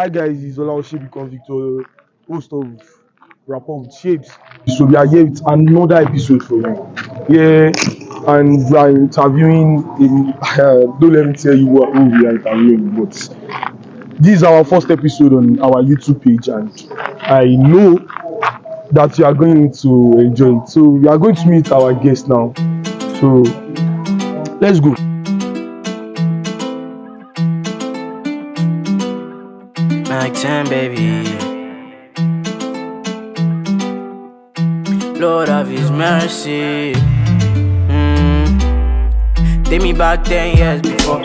Hi guys, it's Ola Oshibikon Victor, host of Rapport with Shapes. So we are here with another episode for you. Yeah, and we are interviewing don't let me tell you who we are interviewing, but this is our first episode on our YouTube page, and I know that you are going to enjoy it. So we are going to meet our guest now. So let's go. Like 10, baby. Lord of His mercy. Take me back 10 years before.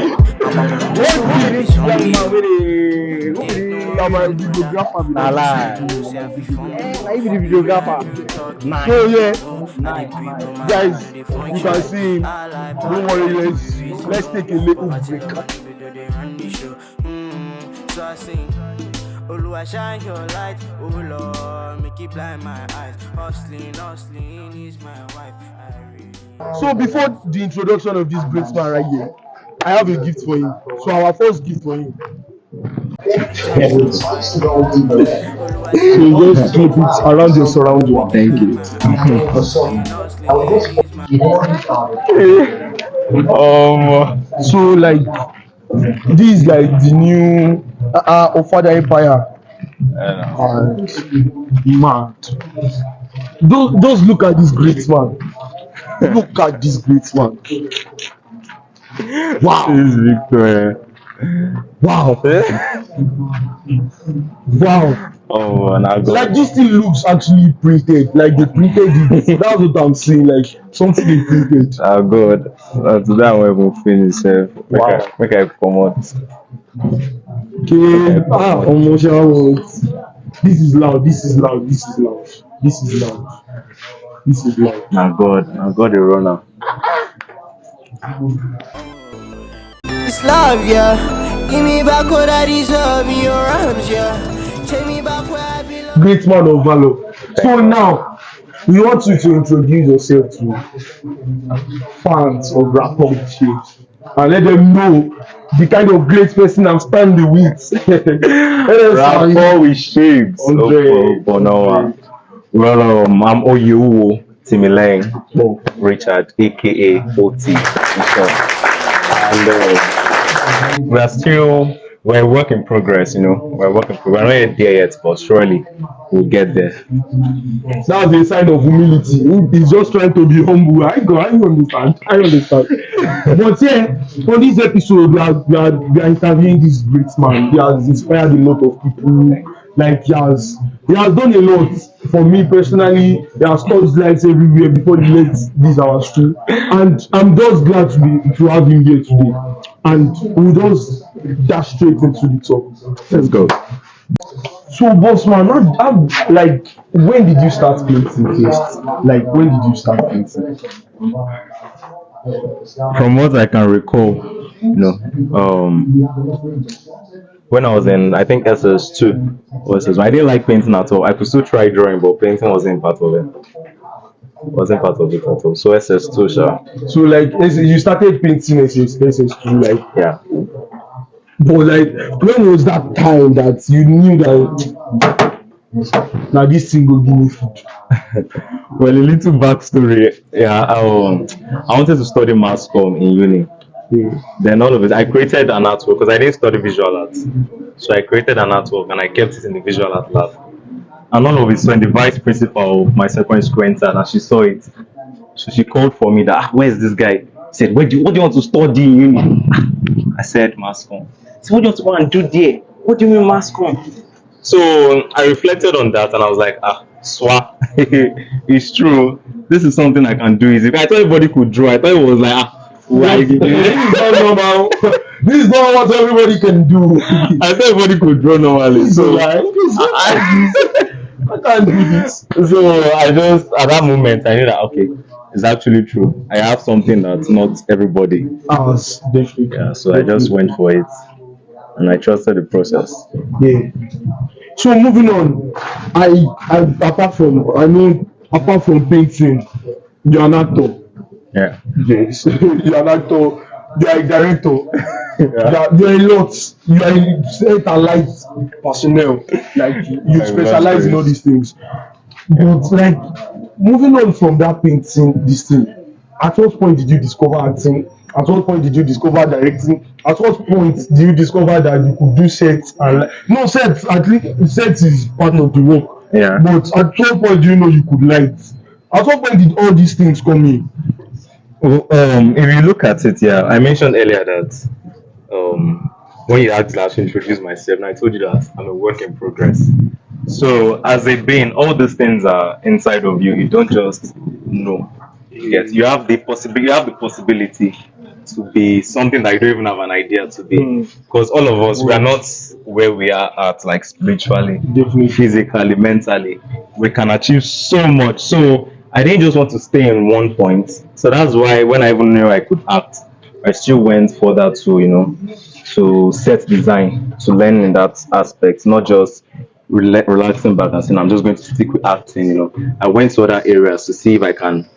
Nah lie. Nah, even the videographer. So yeah, guys, you can see him. Don't worry, let's take a little break. So I sing, Oluwa shine your light, oh Lord, make it blind my eyes. Hustling is my wife. So before the introduction of this great man right here, I have a gift for him. So our first gift for him. So just keep it around your surrounding. Thank you. So like this is like the new Ofada Empire. And mad. Just look at this great man. Look at this great man. Wow. This is Victor. Wow. Wow. Oh, and I Like this thing looks actually printed. Like they printed it. That's what I'm saying. Like something they printed. Oh God. Today I'm going to finish. Wow. Make I come out. Okay. Emotional. This is loud. This is loud. This is loud. This is loud. This is loud. My God, the runner. It's love, yeah. Give me back what I deserve in your arms, yeah. Take me back where I belong. Great man of valor. So now we want you to introduce yourself to fans of Rapport with Shapes and let them know the kind of great person I'm standing with. Rapport with Shapes. Andre. For now. Well, I'm Oyuwo Timilang Richard, aka OT. And we're a work in progress, you know. We're not yet there yet, but surely we'll get there. That's a sign of humility. He's just trying to be humble. I understand. But yeah, on this episode, we are interviewing this great man. He has inspired a lot of people. Like he has done a lot for me personally. He has touched lives everywhere before he left this our school. And I'm just glad to have him here today. And we'll just dash straight into the top. Let's go. So, boss man, like, when did you start painting first? Like, when did you start painting? From what I can recall, when I was in, I think SS2, I didn't like painting at all. I could still try drawing, but painting wasn't part of it. Wasn't part of it at all. So SS2, sure. So, like, you started painting SS2, like, Yeah. but like, when was that time that you knew that now this thing will give me food? Well, a little backstory. Yeah, I wanted to study mass comm in uni. Then all of it, I created an artwork because I didn't study visual arts. So I created an artwork and I kept it in the visual art lab. And all of it, when the vice principal of my secondary school entered and she saw it, so she called for me that, where's this guy? She said, what do you want to study in uni? I said, mass comm. So what do you want to go and do there? What do you mean mass comm? So I reflected on that and I was like, swap. It's true. This is something I can do easy. I thought everybody could draw. I thought it was like, This is not normal. This is not what everybody can do. I thought everybody could draw normally. So I can't do this. So I just, at that moment, I knew that, okay, it's actually true. I have something that not everybody. Definitely. Yeah, so I just went for it. And I trusted the process. Yeah. So moving on, apart from painting, you're an actor. Yeah. Yes. You're an actor. You're a director. You're a lot. You are a set and light personnel. Like you specialize in all these things. But like moving on from that painting, this thing. At what point did you discover acting? At what point did you discover directing? At what point did you discover that you could do sets and no sets? At least sets is part of the work. Yeah. But at what point do you know you could light? At what point did all these things come in? Well, if you look at it, yeah, I mentioned earlier that when you asked last to introduce myself, and I told you that I'm a work in progress. So as a being, all these things are inside of you. You don't just know. Yes, you have the possibility to be something that you don't even have an idea to be. Because all of us, we are not where we are at, like spiritually, Definitely. physically, mentally. We can achieve so much. So I didn't just want to stay in one point. So that's why when I even knew I could act, I still went further to to set design, to learn in that aspect, not just relaxing back and saying I'm just going to stick with acting. I went to other areas to see if I can,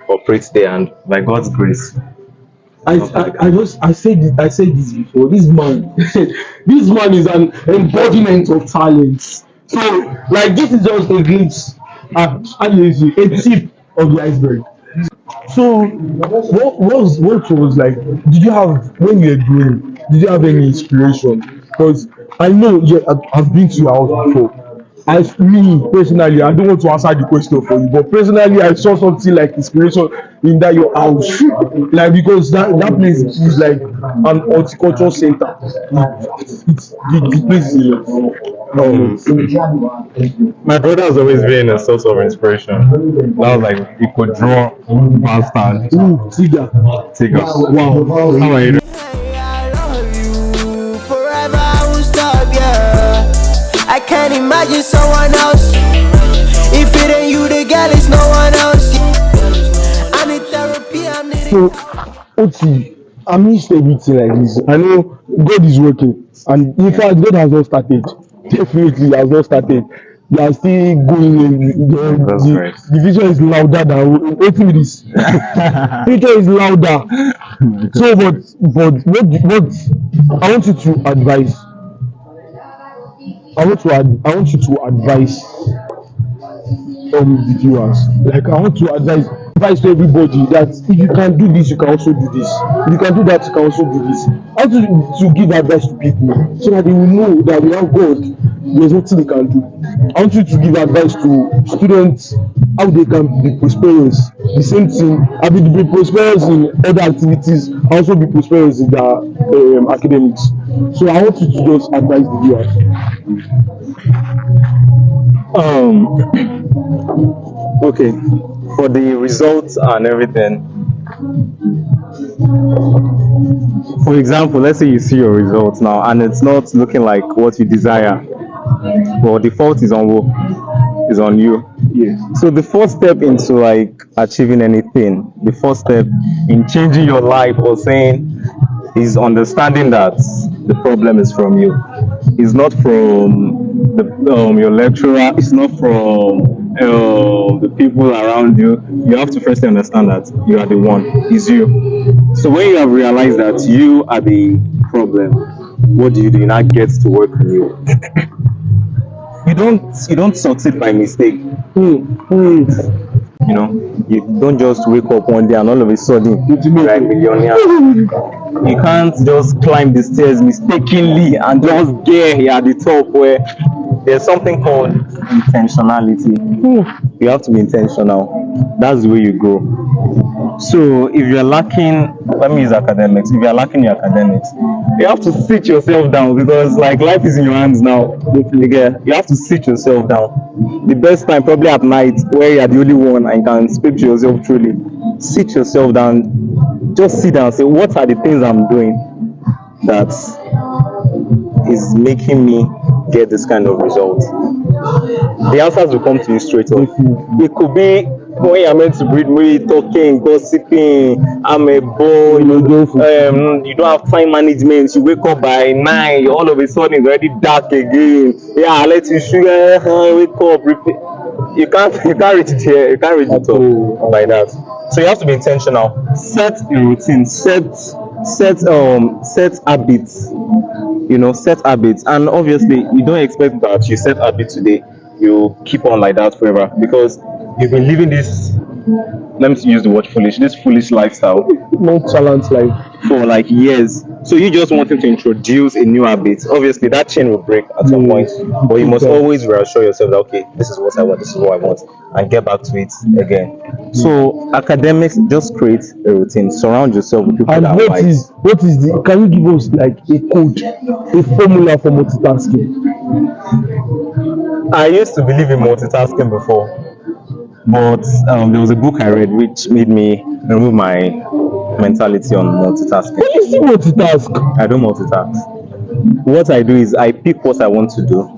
operate there, and by God's grace. I said this before. This man, this man is an embodiment of talents. So like this is just a glimpse, how do you say, a tip of the iceberg. So what was like? Did you have when you were growing? Did you have any inspiration? Because I know I've been to your house before. Me personally, I don't want to answer the question for you, but personally, I saw something like inspiration in that your house, like because that place is like an horticulture center. The place is My brother has always been a source of inspiration. That was like he could draw bastard. Tiga. Tigger. Wow. How are you doing? I love you forever. I will stop, yeah. I can't imagine someone else. If it ain't you, the girl is no one else. I need therapy. I need So, Oti, amidst everything like this, I know God is working, and in fact, God has not started. Definitely, he has not started. They are still going. That's right. The vision is louder than waiting with this. Future is louder. So, but what I want you to advise. I want you to advise the viewers. Like I want to advise to everybody that if you can do this, you can also do this. If you can do that, you can also do this. I want to give advice to people so that they will know that without God, there's nothing they can do. I want you to give advice to students how they can be prosperous. The same thing, I will be prosperous in other activities, also be prosperous in the academics. So I want you to just advise the viewers. Okay, for the results and everything. For example, let's say you see your results now and it's not looking like what you desire. Well, the fault is on who? Is on you. Yes. So the first step into like achieving anything, the first step in changing your life or saying is understanding that the problem is from you. It's not from your lecturer. It's not from the people around you. You have to first understand that you are the one. It's you. So when you have realized that you are the problem, what do? You now get to work on you. You don't succeed by mistake. You don't just wake up one day and all of a sudden you're a millionaire. You can't just climb the stairs mistakenly and just get here at the top where there's something called intentionality. You have to be intentional. That's the way you grow. So if you're lacking, let me use academics. If you're lacking your academics, you have to sit yourself down because like life is in your hands now. You have to sit yourself down. The best time probably at night where you're the only one and you can speak to yourself truly. Sit yourself down. Just sit down and say, what are the things I'm doing that is making me get this kind of result? The answers will come to you straight up. It could be when you're meant to breathe, me talking, gossiping, I'm a boy, you don't have time management, you wake up by 9, all of a sudden it's already dark again. Yeah, I let you sugar, wake up, repeat. You can't reach it here, you can't reach it up by that. So you have to be intentional. Set a routine, set set habits. Set habits, and obviously you don't expect that you set habits today, you keep on like that forever, because you've been living this, let me use the word foolish, this foolish lifestyle Nonchalant life. for like years. So you just wanting to introduce a new habit. Obviously, that chain will break at some point, but you must always reassure yourself that okay, this is what I want, this is what I want, and get back to it again. So academics, just create a routine. Surround yourself with people And that are wise. what is the? Can you give us like a code, a formula for multitasking? I used to believe in multitasking before, but there was a book I read which made me remove my mentality on multitasking. Can you still multitask? I don't multitask. What I do is I pick what I want to do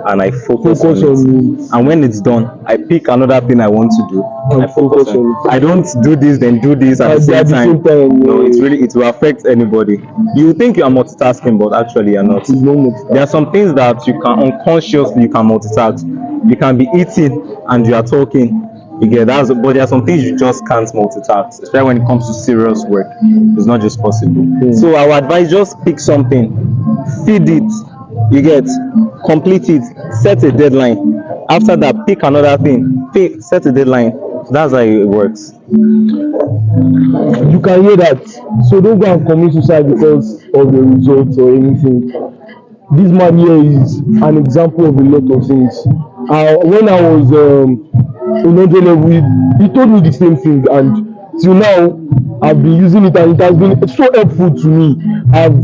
and I focus on it. And when it's done, I pick another thing I want to do and I focus on it. I don't do this, then do this at the same time. No, it will affect anybody. You think you are multitasking, but actually you're not. There are some things that you can unconsciously you can multitask. You can be eating and you are talking. You get that, but there are some things you just can't multitask, especially when it comes to serious work. It's not just possible. So I would advise just pick something, feed it, you get, complete it, set a deadline. After that, pick another thing, set a deadline. That's how it works. You can hear that. So don't go and commit suicide because of the results or anything. This man here is an example of a lot of things. When I was in 100 level, he told me the same thing, and till now I've been using it, and it has been so helpful to me. I'm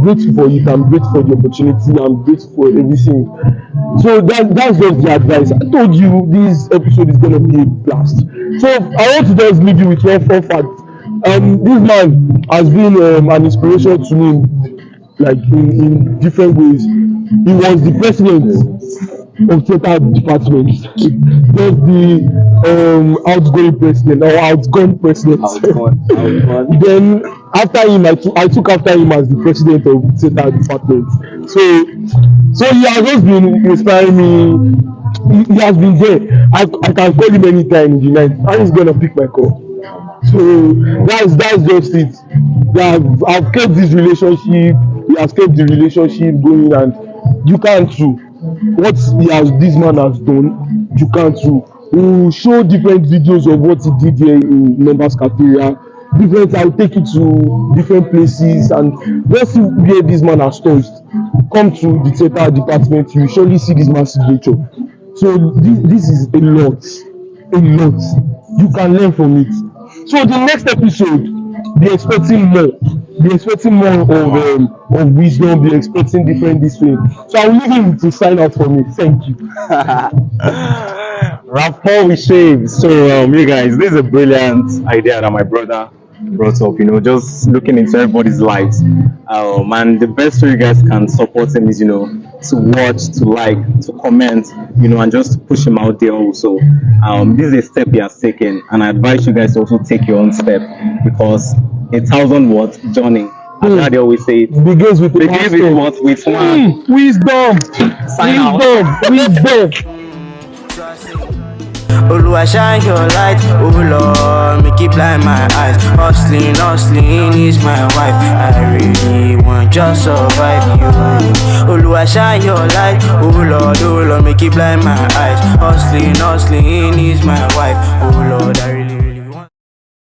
grateful for it. I'm grateful for the opportunity. I'm grateful for everything. So that's just the advice. I told you this episode is gonna be a blast. So I want to just leave you with one fun fact. This man has been an inspiration to me, like in different ways. He was the president of theater department, just the outgoing president or outgone president. Then after him, I took after him as the president of theater department. So he has just been inspiring me. He has been there. I can call him anytime in the night, and he's gonna pick my call. So that's just it. I've kept this relationship. He has kept the relationship going, and you can't too. What this man has done, you can't too. We'll show different videos of what he did here in members cafeteria. I'll take you to different places and let's see where this man has touched. Come to the theater department, you surely see this man's signature. So this is a lot. You can learn from it. So the next episode, be expecting more. Be expecting more of wisdom. Be expecting different this way. So I will leave him to sign out for me. Thank you. Rapport with shame. So you guys, this is a brilliant idea that my brother brought up. Just looking into everybody's lives. And the best way you guys can support him is to watch, to like, to comment, and just push him out there also. This is a step he has taken, and I advise you guys to also take your own step, because 1,000 words journey. As they always say, it begins with what? With one. Wisdom. Sign out. Wisdom. Oluwa shine your light, oh Lord, make it blind my eyes. Hustling is my wife. I really want just survive you. Oluwa shine your light, oh Lord, make it blind my eyes. Hustling is my wife. Oh Lord, I really